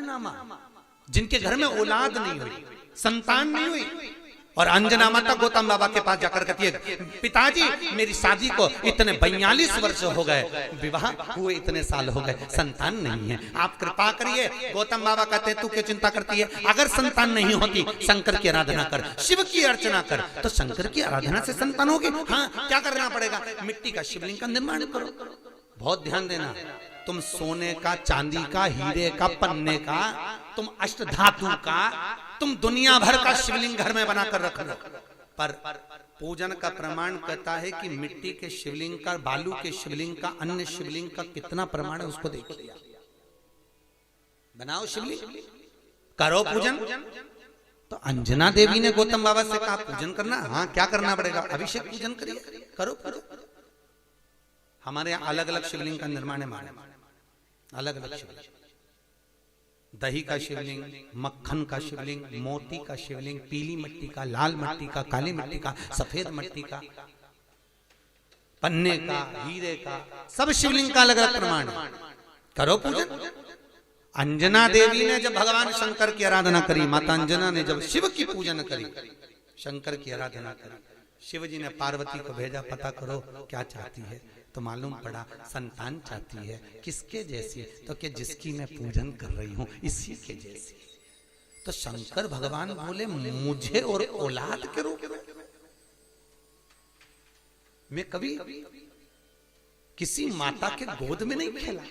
अंजना माँ, जिनके घर में औलाद नहीं हुई, संतान नहीं हुई, और अंजना माता गौतम बाबा के पास जाकर कहती है, पिताजी मेरी शादी को इतने 42 वर्ष हो गए, विवाह हुए इतने साल हो गए, संतान नहीं है, आप कृपा करिए। गौतम बाबा कहते हैं, तू क्यों चिंता करती है? अगर संतान नहीं होती, शंकर की आराधना कर, शिव की अर्चना कर, तो शंकर की आराधना से संतान होगी। हाँ, क्या करना पड़ेगा? मिट्टी का शिवलिंग का निर्माण करो। बहुत ध्यान देना, तुम सोने का, चांदी का, हीरे का, पन्ने का, तुम अष्ट धातु का, तुम दुनिया भर का शिवलिंग घर में बनाकर रख लो, पर पूजन का प्रमाण कहता है कि मिट्टी के शिवलिंग का, बालू के शिवलिंग का, अन्य शिवलिंग का कितना प्रमाण है उसको देखिए। बनाओ शिवलिंग, करो पूजन। तो अंजना देवी ने गौतम बाबा से कहा पूजन करना। हाँ, क्या करना पड़ेगा? अभिषेक पूजन करिए, करो करो। हमारे यहाँ अलग अलग शिवलिंग का निर्माण है, अलग अलग शिवलिंग, दही का शिवलिंग, मक्खन का शिवलिंग, मोती का शिवलिंग, पीली मिट्टी का, लाल मिट्टी का, काली मिट्टी का, सफेद मिट्टी का, पन्ने का, हीरे का, सब शिवलिंग का अलग अलग प्रमाण है। करो पूजन। अंजना देवी ने जब भगवान शंकर की आराधना करी, माता अंजना ने जब शिव की पूजन करी, शंकर की आराधना करी, शिव जी ने पार्वती को भेजा, पता करो क्या चाहती है। तो मालूम पड़ा संतान चाहती है। किसके जैसी? तो कि जिसकी मैं पूजन कर रही हूं इसी के जैसी। तो शंकर भगवान बोले, मुझे और औलाद के रूप में? मैं कभी किसी माता के गोद में नहीं खेला,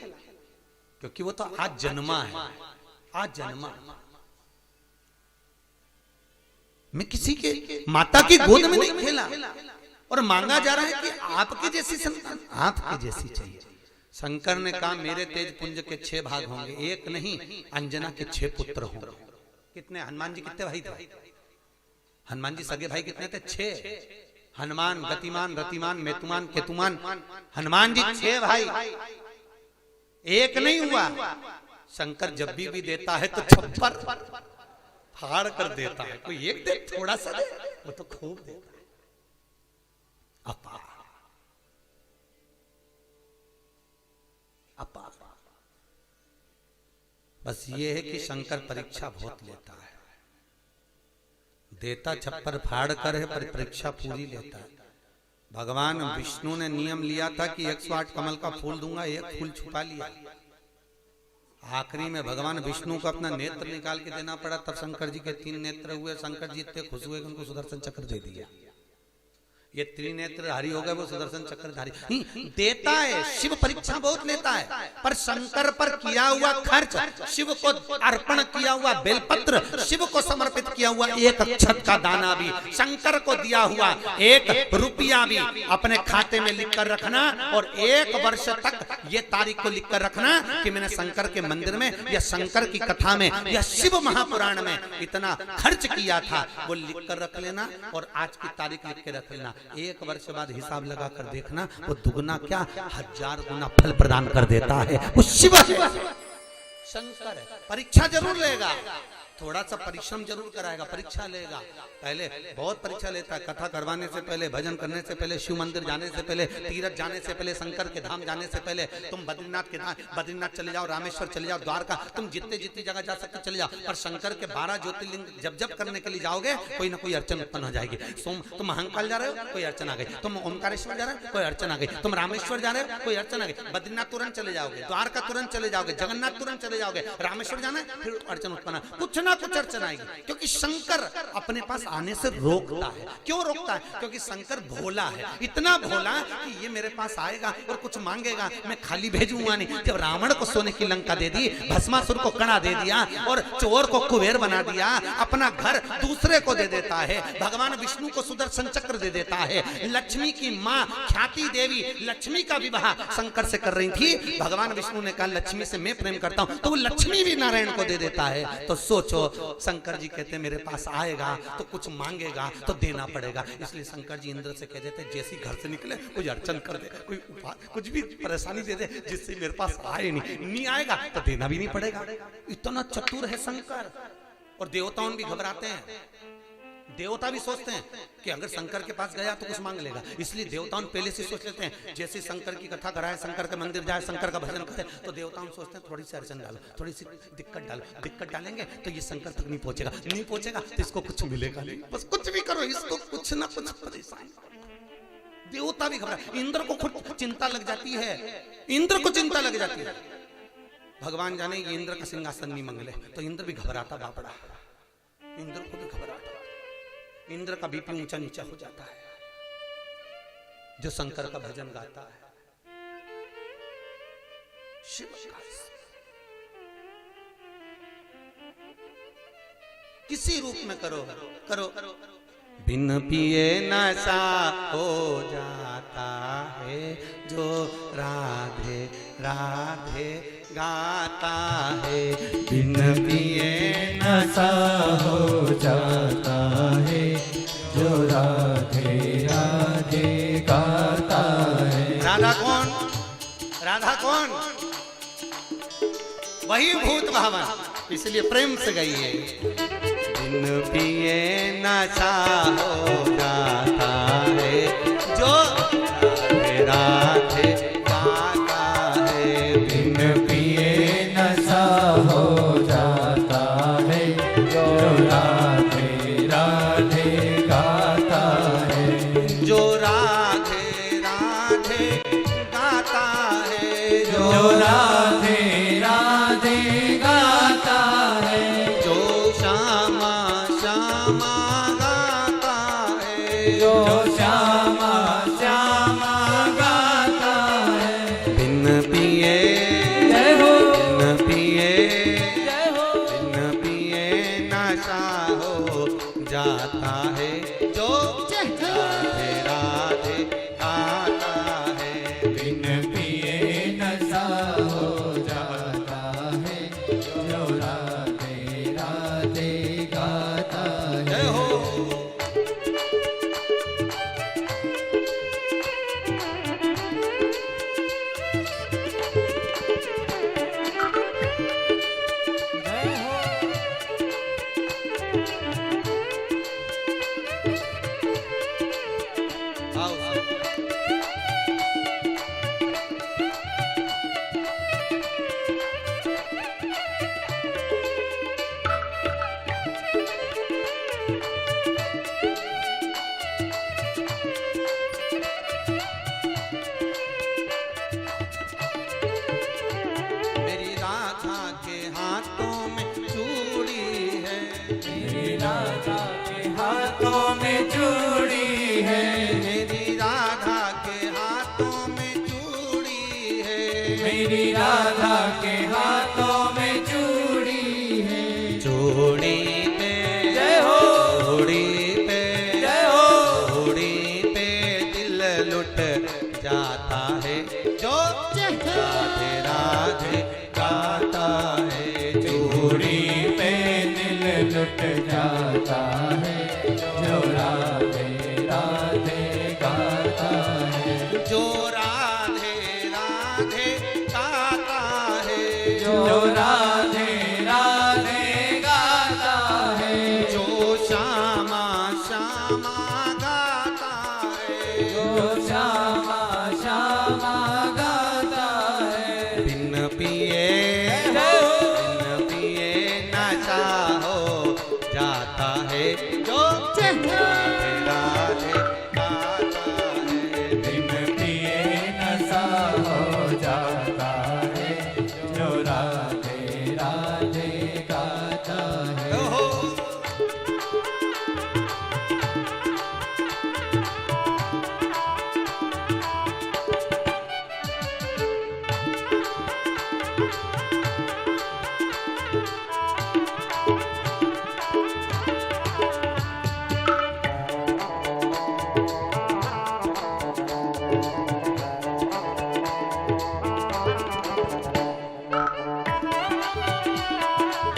क्योंकि वो तो आज जन्मा है, आज जन्मा। मैं किसी के माता की गोद में नहीं खेला, और मांगा जा रहा है कि आपके जैसी संतान, आपके जैसी चाहिए। शंकर ने कहा, मेरे तेज पुंज के 6 भाग होंगे, एक नहीं, अंजना के 6 पुत्र होंगे। कितने? हनुमान जी कितने भाई थे? हनुमान जी सगे भाई कितने थे? 6। हनुमान, गतिमान, रतिमान, मेतुमान, केतुमान, हनुमान जी 6 भाई, एक नहीं हुआ। शंकर जब भी देता है तो छप्पर फाड़ कर देता है। कोई एक दे, थोड़ा सा दे, वो तो खूब देता है। अपार अपार। बस ये है कि शंकर परीक्षा बहुत लेता है, देता छप्पर फाड़ कर है, पर परीक्षा पूरी लेता है। भगवान विष्णु ने नियम लिया था कि 108 कमल का फूल दूंगा, एक फूल छुपा लिया। आखिरी में भगवान विष्णु को अपना नेत्र निकाल के देना पड़ा, तब शंकर जी के 3 नेत्र हुए। शंकर जी इतने खुश हुए कि उनको सुदर्शन चक्र दे दिया। ये त्रिनेत्रधारी हो गए, वो सुदर्शन चक्रधारी देता है। शिव परीक्षा बहुत लेता है, पर शंकर पर किया हुआ खर्च, शिव को अर्पण किया हुआ बेलपत्र, शिव को समर्पित किया हुआ 1 अक्षत का दाना भी, शंकर को दिया हुआ 1 रुपया भी अपने खाते में लिख कर रखना, और 1 वर्ष तक ये तारीख को लिख कर रखना कि मैंने शंकर के मंदिर में या शंकर की कथा में या शिव महापुराण में इतना खर्च किया था, वो लिख कर रख लेना, और आज की तारीख लिख के रख लेना। 1 वर्ष बाद हिसाब लगा कर देखना, वो दुगना क्या 1000 गुना फल प्रदान कर देता है। वो शिव है, शंकर है। परीक्षा जरूर लेगा, थोड़ा सा परिश्रम जरूर कराएगा, परीक्षा लेगा। पहले बहुत परीक्षा लेता है। कथा करवाने से पहले, भजन करने से पहले, शिव मंदिर जाने से पहले, तीर्थ जाने से पहले, शंकर के धाम जाने से पहले, तुम बद्रीनाथ के धाम, बद्रीनाथ चले जाओ, रामेश्वर चले जाओ, द्वारका, तुम जितने जितनी जगह जा सकते चले जाओ, पर शंकर के 12 ज्योतिर्लिंग जब जब करने के लिए जाओगे, कोई ना कोई अड़चन उत्पन्न हो जाएगी। तुम महाकाल जा रहे हो, कोई अड़चन आ गई। तुम ओमकारेश्वर जा रहे हो, कोई अड़चन आ गई। तुम रामेश्वर जा रहे हो, कोई अड़चन आ गई। बद्रीनाथ तुरंत चले जाओगे, द्वारका तुरंत चले जाओगे, जगन्नाथ तुरंत चले जाओगे, रामेश्वर जाना है, फिर अड़चन उत्पन्न, कुछ ना कुछ अड़चन आएगी, क्योंकि शंकर अपने पास आने से रोकता है। क्यों रोकता है? क्योंकि शंकर भोला है, इतना भोला कि ये मेरे पास आएगा और कुछ मांगेगा, मैं खाली भेजूंगा नहीं। जब रावण को सोने की लंका दे दी, भस्मासुर को कड़ा दे दिया, और चोर को कुबेर बना दिया, अपना घर दूसरे को दे देता है। भगवान विष्णु को सुदर्शन चक्र दे देता है। लक्ष्मी की माँ ख्याति देवी लक्ष्मी का विवाह शंकर से कर रही थी। भगवान विष्णु ने कहा लक्ष्मी से मैं प्रेम करता हूं, तो वो लक्ष्मी भी नारायण को दे देता है। तो सोचो, शंकर जी कहते मेरे पास आएगा तो कुछ मांगेगा तो देना पड़ेगा। इसलिए शंकर जी इंद्र से कह देते, जैसी घर से निकले कोई अड़चन कर दे, कोई कुछ भी परेशानी दे दे, जिससे मेरे पास आए नहीं आएगा तो देना भी नहीं पड़ेगा। इतना चतुर है शंकर। और देवताओं भी घबराते हैं। देवता भी सोचते हैं कि अगर शंकर के पास गया तो कुछ मांग लेगा, इसलिए देवताओं पहले से सोच लेते हैं, जैसे शंकर की कथा कराए, शंकर के मंदिर जाए, शंकर का भजन करे, तो देवताओं सोचते हैं थोड़ी सी अड़चन डालो, थोड़ी सी दिक्कत डालो, दिक्कत डालेंगे तो ये शंकर तक नहीं पहुंचेगा, नहीं पहुंचेगा तो इसको कुछ मिलेगा नहीं, बस कुछ भी करो इसको कुछ ना कुछ परेशान। देवता भी घबरा, इंद्र को खुद चिंता लग जाती है, इंद्र को चिंता लग जाती है, भगवान जाने ये इंद्र का सिंहासन नहीं मंगले, तो इंद्र भी घबराता बापड़ा, इंद्र को भी घबराता, इंद्र का बीपी ऊंचा नीचा हो जाता है जो शंकर का भजन गाता है। शिव का किसी रूप में करो करो, बिन पिए नशा हो जाता है जो राधे राधे गाता है, बिन पिए नशा हो जाता है जो राधे राधे गाता है। राधा कौन? राधा कौन? वही भूत भावन, इसलिए प्रेम से गाइए। बिन पिए नशा हो जाता है जो राधे राधे गाता है, बिन पिए नशा हो जाता है जो राधे राधे गाता है, जो राधे राधे गाता है, जो राधे राधे गाता है, जो श्यामा श्यामा गाता है, जो श्यामा श्यामा गाता है। बिन पिए जय हो बिन पिए जय हो, बिन पिए नशा हो जाता है जो राधे राधे गाता है, बिन पिए नशा हो जाता है जो राधे राधे गाता जय है। हो। जय हो आओ मेरी राधा के हाथों में चूड़ी है, मेरी राधा के हाथों में चूड़ी है, मेरी राधा के हाथों में चूड़ी है, मेरी राधा के हाथों में चूड़ी है। चूड़ी पे जय हो चूड़ी पे जय हो, चूड़ी पे दिल लुट जाता है जो राधे राधे गाता है, चूड़ी पे दिल लुट जाता है जो राधे राधे गाता है, जो राधे राधे गाता है, जो राधे राधे गाता है, जो श्यामा श्यामा गाता है, जो श्यामा श्यामा गाता है। बिन पिए जय हो बिन पिए नशा हो जाता है जो राधे राधे गाता है, बिन पिए नशा हो जाता है जो राधे राधे गाता है। हो।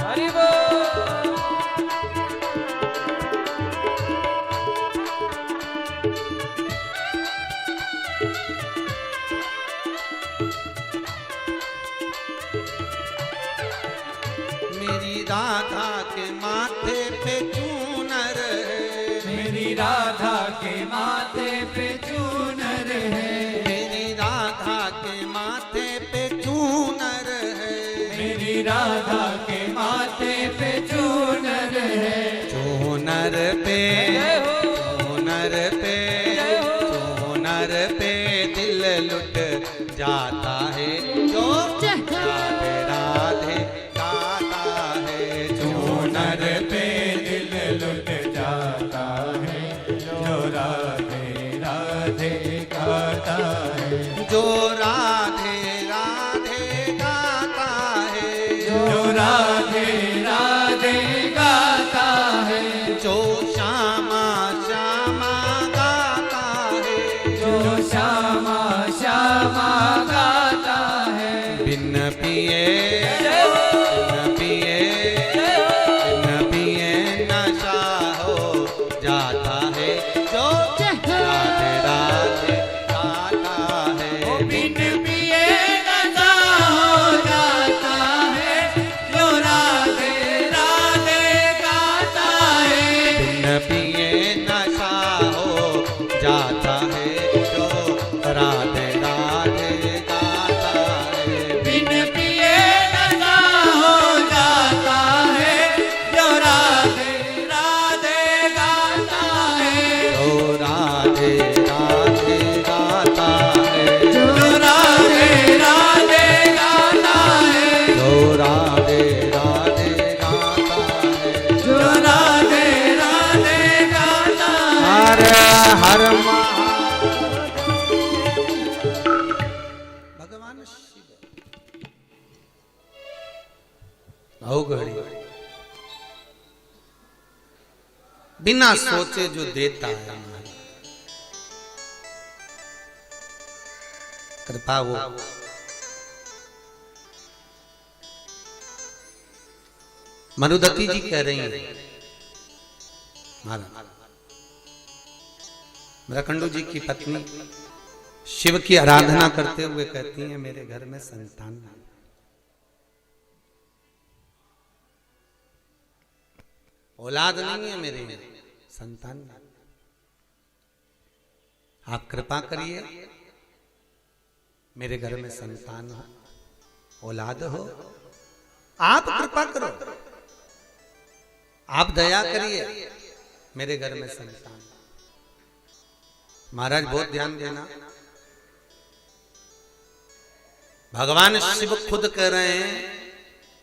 हरि बोल। मेरी राधा के माथे पे चूनर है, राधा के माथे पे चूनर है, चूनर पे चूनर पे चूनर पे दिल लुट जाता है जो राधे राधे गाता है। चूनर पे दिल लुट जाता है, जो राधे राधे गाता है, जो राधे राधे गाता है, जो राधे राधे गाता है, जो श्यामा श्यामा गाता है, जो श्यामा श्यामा गाता है। बिन पिए बिन पिए बिन पिए नशा हो जाता है जो राधे राधे गाता है। बिन पिए नशा हो जाता है, जो राधे राधे गाता है। बिन पिए नशा हो जाता है जो राधे राधे गाता है। बिन पिए नशा हो जाता है, जो राधे राधे गाता है, जो राधे राधे गाता है, जो राधे राधे गाता है, जो राधे राधे गाता है। जो राधे राधे गाता है। हर हर भगवान शिव आओ घड़ी बिना सोचे जो देता है हमारी कृपा वो मनुदती जी कह रही हैं महाराज मृकंडू जी की पत्नी शिव की आराधना करते हुए कहती हैं मेरे घर में संतान नहीं। औलाद नहीं है मेरे में संतान नहीं। आप कृपा करिए मेरे घर में संतान हो औलाद हो। आप कृपा करो आप दया करिए मेरे घर में संतान। महाराज बहुत ध्यान देना भगवान शिव खुद कह रहे हैं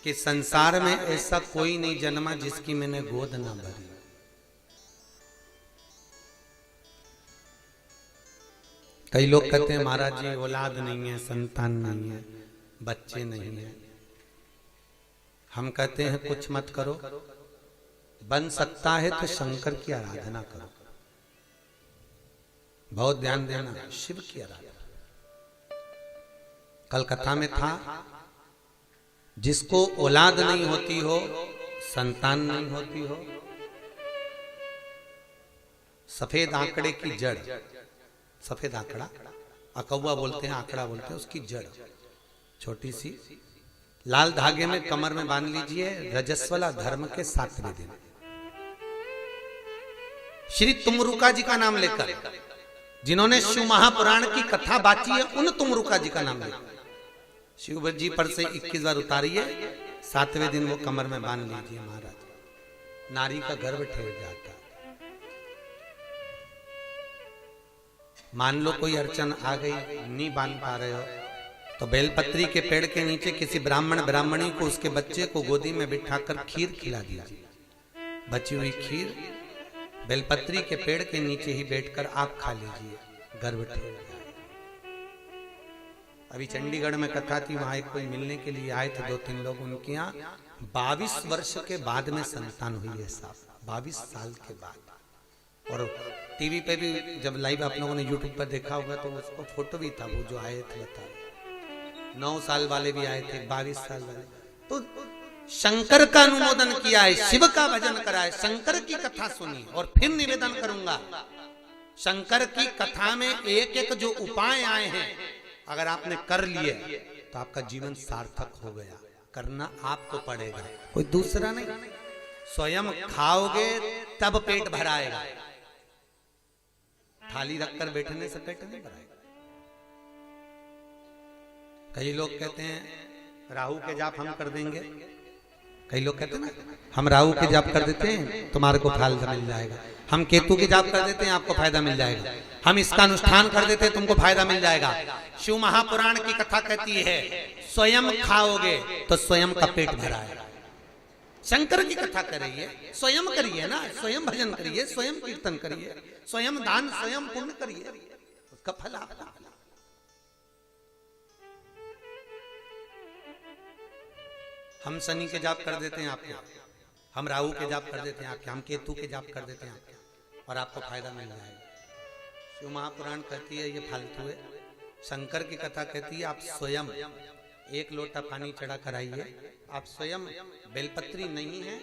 कि संसार में ऐसा कोई नहीं जन्मा जिसकी मैंने गोद ना भरी। कई लोग कहते हैं महाराज जी औलाद नहीं है संतान नहीं है बच्चे नहीं है। हम कहते हैं कुछ मत करो बन सकता है तो शंकर की आराधना करो। बहुत ध्यान देना शिव की आराधना। कल कथा में था जिसको औलाद नहीं होती हो संतान नहीं होती हो सफेद आंकड़े की जड़ सफेद आंकड़ा अकौवा बोलते हैं आंकड़ा बोलते हैं उसकी जड़ छोटी सी लाल धागे में कमर में बांध लीजिए रजस्वला धर्म के 7वें दिन श्री तुमरुका जी का नाम लेकर जिन्होंने शिव महापुराण की कथा बाची है उन तुमरुका जी का नाम लेकर शिव जी पर से 21 बार उतारिए 7वें दिन वो कमर में बांध लीजिए महाराज नारी का गर्भ ठहर जाता। मान लो कोई अड़चन आ गई नहीं बांध पा रहे हो तो बेलपत्री के पेड़ के नीचे किसी ब्राह्मण ब्राह्मणी को उसके बच्चे को गोदी में बिठाकर खीर खिला दीजिए। बची हुई खीर बेलपत्री के पेड़ के नीचे ही बैठकर आप खा लीजिए गर्भ ठहर जाए। अभी चंडीगढ़ में कथा थी वहां एक कोई मिलने के लिए आए थे 2-3 लोग उनके यहाँ 22 वर्ष के बाद में संतान हुई है साहब 22 साल के बाद। और टीवी पे भी जब लाइव आप लोगों ने यूट्यूब पर देखा होगा तो उसको फोटो भी था वो जो आए थे बता 9 साल वाले भी आए थे 22 साल वाले। तो शंकर का अनुमोदन किया है शिव का भजन करा है शंकर की कथा सुनी। और फिर निवेदन करूंगा शंकर की कथा में एक एक जो उपाय आए हैं अगर आपने कर लिए तो आपका जीवन सार्थक हो गया। करना आपको पड़ेगा कोई दूसरा नहीं। स्वयं खाओगे तब पेट भराएगा थाली रखकर बैठने से पेट नहीं भराएगा। कई लोग कहते हैं राहु के जाप हम कर देंगे, कई लोग कहते हैं ना हम राहु के जाप कर देते हैं तुम्हारे को फायदा मिल जाएगा, हम केतु के जाप कर देते हैं आपको फायदा मिल जाएगा, हम इसका अनुष्ठान कर देते हैं तुमको फायदा मिल जाएगा। शिव महापुराण की कथा कहती है स्वयं खाओगे तो स्वयं का पेट भरा है। शंकर की कथा करिए, स्वयं करिए ना, स्वयं भजन करिए, स्वयं कीर्तन करिए, स्वयं दान, स्वयं पुण्य करिए, उसका फल आपको। हम शनि के जाप कर देते हैं आपके, हम राहु के जाप कर देते हैं आपके, हम केतु के जाप कर देते हैं आपके, और आपको फायदा मिल जाएगा। शिव महापुराण कहती है ये फालतू है। शंकर की कथा कहती है आप स्वयं एक लोटा पानी चढ़ा कर आइए, आप स्वयं बेलपत्री नहीं है,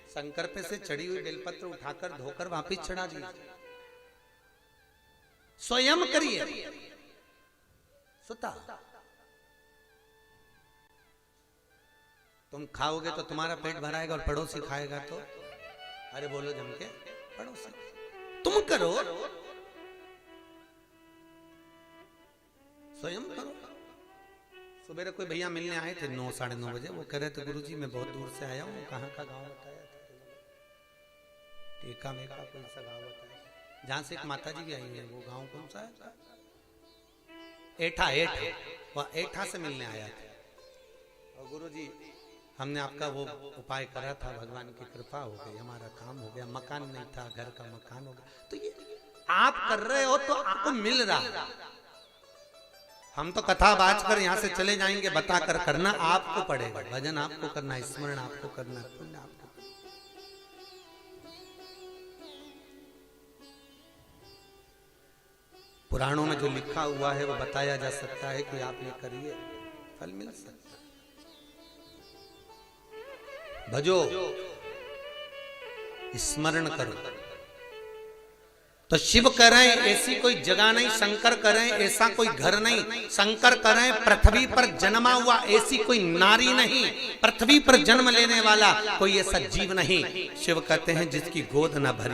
शंकर पे से चढ़ी हुई बेलपत्र उठाकर धोकर वापिस चढ़ा दीजिए, स्वयं करिए। सुता तुम खाओगे तो तुम्हारा पेट भराएगा और पड़ोसी खाएगा तो, अरे बोलो जम के, पड़ोसी तुम करो, स्वयं करो। सुबह कोई भैया मिलने आए थे 9 साढ़े 9 बजे, वो कह रहे थे गुरुजी मैं बहुत दूर से आया हूँ, कहाँ का गांव बताया था, टेका मेका कोई सा गांव बताया, जहाँ से एक माता जी भी आई है, वो गांव कौन सा है, एठा, वह एठा से मिलने आया था। और गुरुजी हमने आपका वो उपाय करा था, भगवान की कृपा हो गई, हमारा काम हो गया, मकान नहीं था, घर का मकान हो गया। तो ये आप कर रहे हो तो आपको मिल रहा है। हम तो कथा बाज कर यहाँ से चले जाएंगे, बता कर करना आपको पड़ेगा, भजन आपको करना है, स्मरण आपको करना है, पुण्य आपको। पुराणों में जो लिखा हुआ है वो बताया जा सकता है कि आप ये करिए, फल मिल सकता है। भजो, स्मरण करो। तो शिव करें ऐसी कोई जगह नहीं, शंकर करें ऐसा कोई घर नहीं, शंकर करें पृथ्वी पर जन्मा हुआ ऐसी कोई नारी नहीं, पृथ्वी पर जन्म लेने वाला कोई ऐसा जीव नहीं। शिव कहते हैं जिसकी गोद न भरी